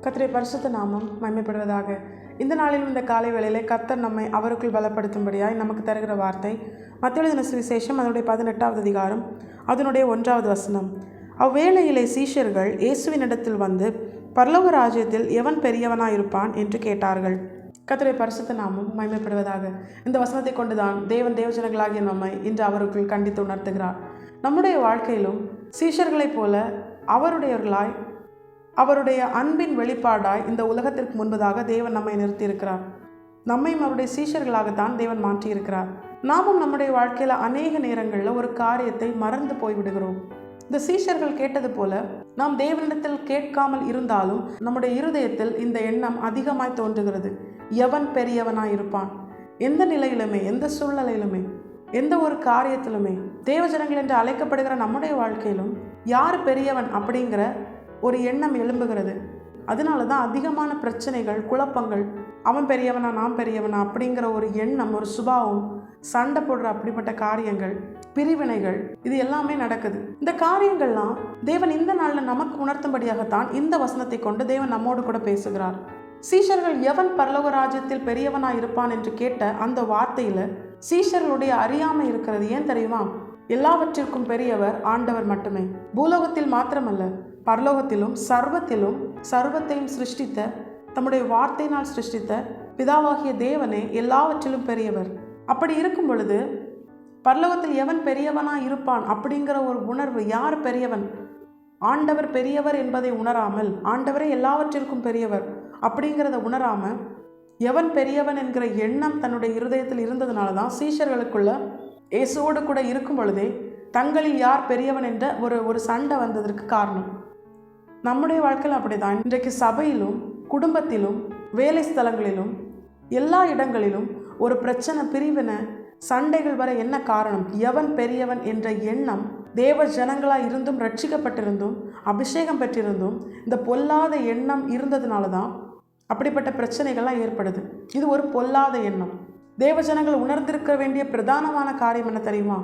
கர்த்தருடைய பரிசுத்த நாமம் மகிமைப்படுவதாக. இந்த நாளிலும் இந்த காலை வேளையிலே கர்த்தர் நம்மை அவருக்குள் பலப்படுத்தும்படியாய் நமக்கு தருகிற வார்த்தை மத்தேயு எழுதின சுவிசேஷம் அதனுடைய 18வது அதிகாரம் அதனுடைய 1வது வசனம். அவ்வேளையிலே சீஷர்கள் இயேசுவினிடத்தில் வந்து, பரலோக ராஜ்யத்தில் எவன் பெரியவனாயிருப்பான் என்று கேட்டார்கள். கர்த்தருடைய பரிசுத்த நாமம் மகிமைப்படுவதாக. இந்த வசனத்தை கொண்டுதான் தேவன் தேவஜனங்களாகிய நம்மை இன்று அவருக்குள் கண்டித்து உணர்த்துகிறார். நம்முடைய வாழ்க்கையிலும் சீஷர்களைப் போல அவருடையவர்களாய், அவருடைய அன்பின் வெளிப்பாடாய் இந்த உலகத்திற்கு முன்பதாக தேவன் நம்மை நிறுத்தியிருக்கிறார். நம்மையும் அவருடைய சீஷர்களாகத்தான் தேவன் மாற்றியிருக்கிறார். நாமும் நம்முடைய வாழ்க்கையில் அநேக நேரங்களில் ஒரு காரியத்தை மறந்து போய்விடுகிறோம். இந்த சீஷர்கள் கேட்டது போல நாம் தேவனிடத்தில் கேட்காமல் இருந்தாலும் நம்முடைய இருதயத்தில் இந்த எண்ணம் அதிகமாய் தோன்றுகிறது. எவன் பெரியவனாய் இருப்பான்? எந்த நிலையிலுமே, எந்த சூழ்நிலையிலுமே, எந்த ஒரு காரியத்திலுமே தேவஜனங்கள் என்று அழைக்கப்படுகிற நம்முடைய வாழ்க்கையிலும் யார் பெரியவன் அப்படிங்கிற ஒரு எண்ணம் எழும்புகிறது. அதனால தான் அதிகமான பிரச்சனைகள், குழப்பங்கள், அவன் பெரியவனா நாம் பெரியவனா அப்படிங்கிற ஒரு எண்ணம், ஒரு சுபாவம், சண்டை போடுற அப்படிப்பட்ட காரியங்கள், பிரிவினைகள், இது எல்லாமே நடக்குது. இந்த காரியங்கள்லாம் தேவன் இந்த நாளில் நமக்கு உணர்த்தும்படியாகத்தான் இந்த வசனத்தை கொண்டு தேவன் நம்மோடு கூட பேசுகிறார். சீஷர்கள் எவன் பரலோக ராஜ்யத்தில் பெரியவனா இருப்பான் என்று கேட்ட அந்த வார்த்தையில சீஷர்களுடைய அறியாமை இருக்கிறது. ஏன் தெரியுமா? எல்லாவற்றிற்கும் பெரியவர் ஆண்டவர் மட்டுமே. பூலோகத்தில் மாத்திரமல்ல, பரலோகத்திலும் சர்வத்தையும் சிருஷ்டித்த, தம்முடைய வார்த்தையினால் சிருஷ்டித்த பிதாவாகிய தேவனே எல்லாவற்றிலும் பெரியவர். அப்படி இருக்கும் பொழுது பரலோகத்தில் எவன் பெரியவனா இருப்பான் அப்படிங்கிற ஒரு உணர்வு, யார் பெரியவன், ஆண்டவர் பெரியவர் என்பதை உணராமல், ஆண்டவரே எல்லாவற்றிற்கும் பெரியவர் அப்படிங்கிறத உணராமல் எவன் பெரியவன் என்கிற எண்ணம் தன்னுடைய இருதயத்தில் இருந்ததுனால தான் சீஷர்களுக்குள்ள இயேசுவோடு கூட இருக்கும் பொழுதே தங்களில் யார் பெரியவன் என்ற ஒரு சண்டை வந்ததற்கு காரணம். நம்முடைய வாழ்க்கையில் அப்படிதான். இன்றைக்கு சபையிலும், குடும்பத்திலும், வேலை ஸ்தலங்களிலும், எல்லா இடங்களிலும் ஒரு பிரச்சனை, பிரிவினை, சண்டைகள் வர என்ன காரணம்? எவன் பெரியவன் என்ற எண்ணம் தேவ ஜனங்களாக இருந்தும், ரட்சிக்கப்பட்டிருந்தும், அபிஷேகம் பெற்றிருந்தும் இந்த பொல்லாத எண்ணம் இருந்ததுனால தான் அப்படிப்பட்ட பிரச்சனைகள்லாம் ஏற்படுது. இது ஒரு பொல்லாத எண்ணம். தேவ ஜனங்கள் உணர்ந்திருக்க வேண்டிய பிரதானமான காரியம் என்ன தெரியுமா?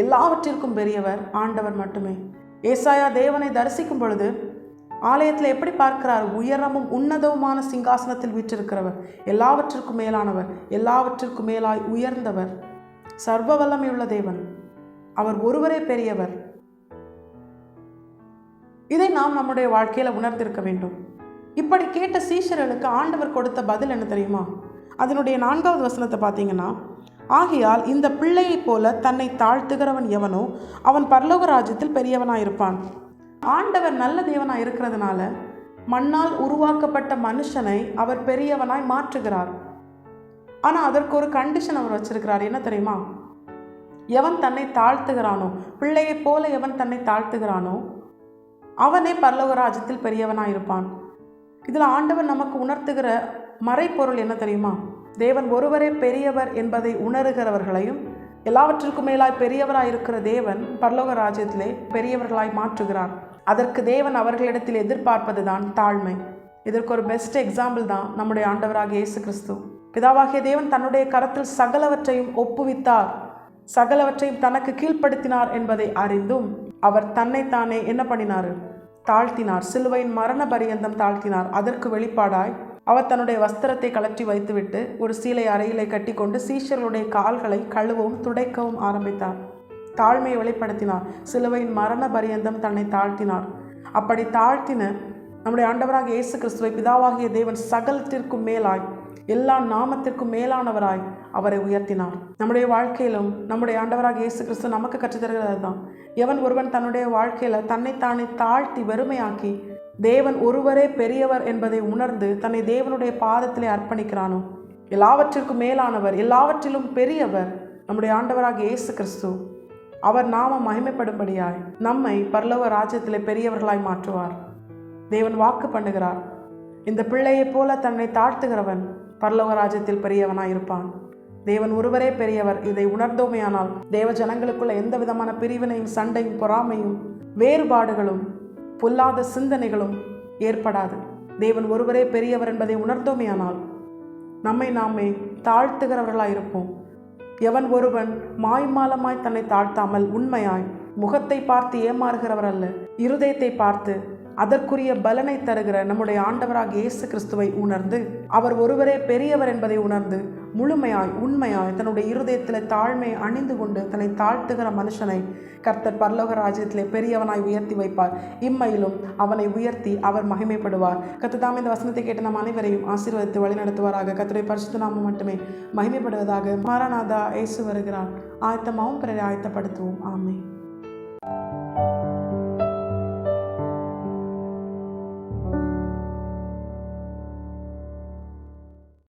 எல்லாவற்றிற்கும் பெரியவர் ஆண்டவர் மட்டுமே. ஏசாயா தேவனை தரிசிக்கும் பொழுது ஆலயத்தில் எப்படி பார்க்கிறார்? உயரமும் உன்னதவுமான சிங்காசனத்தில் வீற்றிருக்கிறவர், எல்லாவற்றிற்கும் மேலானவர், எல்லாவற்றிற்கும் மேலாய் உயர்ந்தவர், சர்வ வல்லமையுள்ள தேவன், அவர் ஒருவரே பெரியவர். இதை நாம் நம்முடைய வாழ்க்கையில் உணர்ந்திருக்க வேண்டும். இப்படி கேட்ட சீஷர்களுக்கு ஆண்டவர் கொடுத்த பதில் என்ன தெரியுமா? அதனுடைய 4வது வசனத்தை பார்த்தீங்கன்னா, ஆகையால் இந்த பிள்ளையைப் போல தன்னை தாழ்த்துகிறவன் எவனோ அவன் பரலோக ராஜ்யத்தில் பெரியவனாயிருப்பான். ஆண்டவர் நல்ல தேவனாய் இருக்கிறதுனால மண்ணால் உருவாக்கப்பட்ட மனுஷனை அவர் பெரியவனாய் மாற்றுகிறார். ஆனால் அதற்கு ஒரு கண்டிஷன் அவர் வச்சிருக்கிறார். என்ன தெரியுமா? எவன் தன்னை தாழ்த்துகிறானோ, பிள்ளையைப் போல எவன் தன்னை தாழ்த்துகிறானோ அவனே பரலோக ராஜ்யத்தில் பெரியவனாயிருப்பான். இதில் ஆண்டவர் நமக்கு உணர்த்துகிற மறைப்பொருள் என்ன தெரியுமா? தேவன் ஒருவரே பெரியவர் என்பதை உணர்கிறவர்களையும், எல்லாவற்றிற்கும் மேலாய் பெரியவராய் இருக்கிற தேவன் பரலோக ராஜ்யத்திலே பெரியவர்களாய் மாற்றுகிறார். அதற்கு தேவன் அவர்களிடத்தில் எதிர்பார்ப்பது தான் தாழ்மை. இதற்கு ஒரு பெஸ்ட் எக்ஸாம்பிள் தான் நம்முடைய ஆண்டவராகிய இயேசு கிறிஸ்து. பிதாவாகிய தேவன் தன்னுடைய கரத்தில் சகலவற்றையும் ஒப்புவித்தார், சகலவற்றையும் தனக்கு கீழ்ப்படுத்தினார் என்பதை அறிந்தும் அவர் தன்னைத்தானே என்ன பண்ணினார்? தாழ்த்தினார். சிலுவையின் மரண பரியந்தம் தாழ்த்தினார். அதற்கு வெளிப்பாடாய் அவர் தன்னுடைய வஸ்திரத்தை கழற்றி வைத்துவிட்டு ஒரு சீலை அறையிலே கட்டி கொண்டு சீஷர்களுடைய கால்களை கழுவவும் துடைக்கவும் ஆரம்பித்தார். தாழ்மையை வெளிப்படுத்தினார். சிலுவையின் மரண பரியந்தம் தன்னை தாழ்த்தினார். அப்படி தாழ்த்தின நம்முடைய ஆண்டவராக இயேசு கிறிஸ்துவை பிதாவாகிய தேவன் சகலத்திற்கும் மேலாய், எல்லா நாமத்திற்கும் மேலானவராய் அவரை உயர்த்தினார். நம்முடைய வாழ்க்கையிலும் நம்முடைய ஆண்டவராக இயேசு கிறிஸ்து நமக்கு கற்றுத்தருகிறது தான். எவன் ஒருவன் தன்னுடைய வாழ்க்கையில் தன்னைத்தானே தாழ்த்தி வெறுமையாக்கி தேவன் ஒருவரே பெரியவர் என்பதை உணர்ந்து தன்னை தேவனுடைய பாதத்திலே அர்ப்பணிக்கிறானோ, எல்லாவற்றிற்கும் மேலானவர், எல்லாவற்றிலும் பெரியவர் நம்முடைய ஆண்டவராக இயேசு கிறிஸ்து, அவர் நாம மகிமைப்படும்படியாய் நம்மை பரலோக ராஜ்யத்திலே பெரியவர்களாய் மாற்றுவார். தேவன் வாக்கு பண்ணுகிறார், இந்த பிள்ளையைப் போல தன்னை தாழ்த்துகிறவன் பரலோக ராஜ்யத்தில் பெரியவனாய் இருப்பான். தேவன் ஒருவரே பெரியவர். இதை உணர்ந்தோமையானால் தேவ ஜனங்களுக்குள்ள எந்த விதமான பிரிவினையும், சண்டையும், பொறாமையும், வேறுபாடுகளும், பொல்லாத சிந்தனைகளும் ஏற்படாது. தேவன் ஒருவரே பெரியவர் என்பதை உணர்ந்தோமையானால் நம்மை நாமே தாழ்த்துகிறவர்களாய் இருப்போம். எவன் ஒருவன் மாய்மாலமாய் தன்னை தாழ்த்தாமல் உண்மையாய் முகத்தை பார்த்து ஏமாறுகிறவர் அல்ல, இருதயத்தை பார்த்து அதற்குரிய பலனை தருகிற நம்முடைய ஆண்டவராக இயேசு கிறிஸ்துவை உணர்ந்து அவர் ஒருவரே பெரியவர் என்பதை உணர்ந்து முழுமையாய் உண்மையாய் தன்னுடைய இருதயத்தில் தாழ்மையை அணிந்து கொண்டு தன்னை தாழ்த்துகிற மனுஷனை கர்த்தர் பரலோக ராஜ்யத்திலே பெரியவனாய் உயர்த்தி வைப்பார். இம்மையிலும் அவனை உயர்த்தி அவர் மகிமைப்படுவார். கர்த்தர் இந்த வசனத்தை கேட்டு நம் அனைவரையும் ஆசீர்வதித்து வழிநடத்துவாராக. கர்த்தருடைய பரிசுத்த நாமம் மட்டுமே மகிமைப்படுவதாக. மாரநாதா, இயேசு வருகிறார். ஆயத்தமாகவும் பிறரை ஆயத்தப்படுத்துவோம். ஆமென்.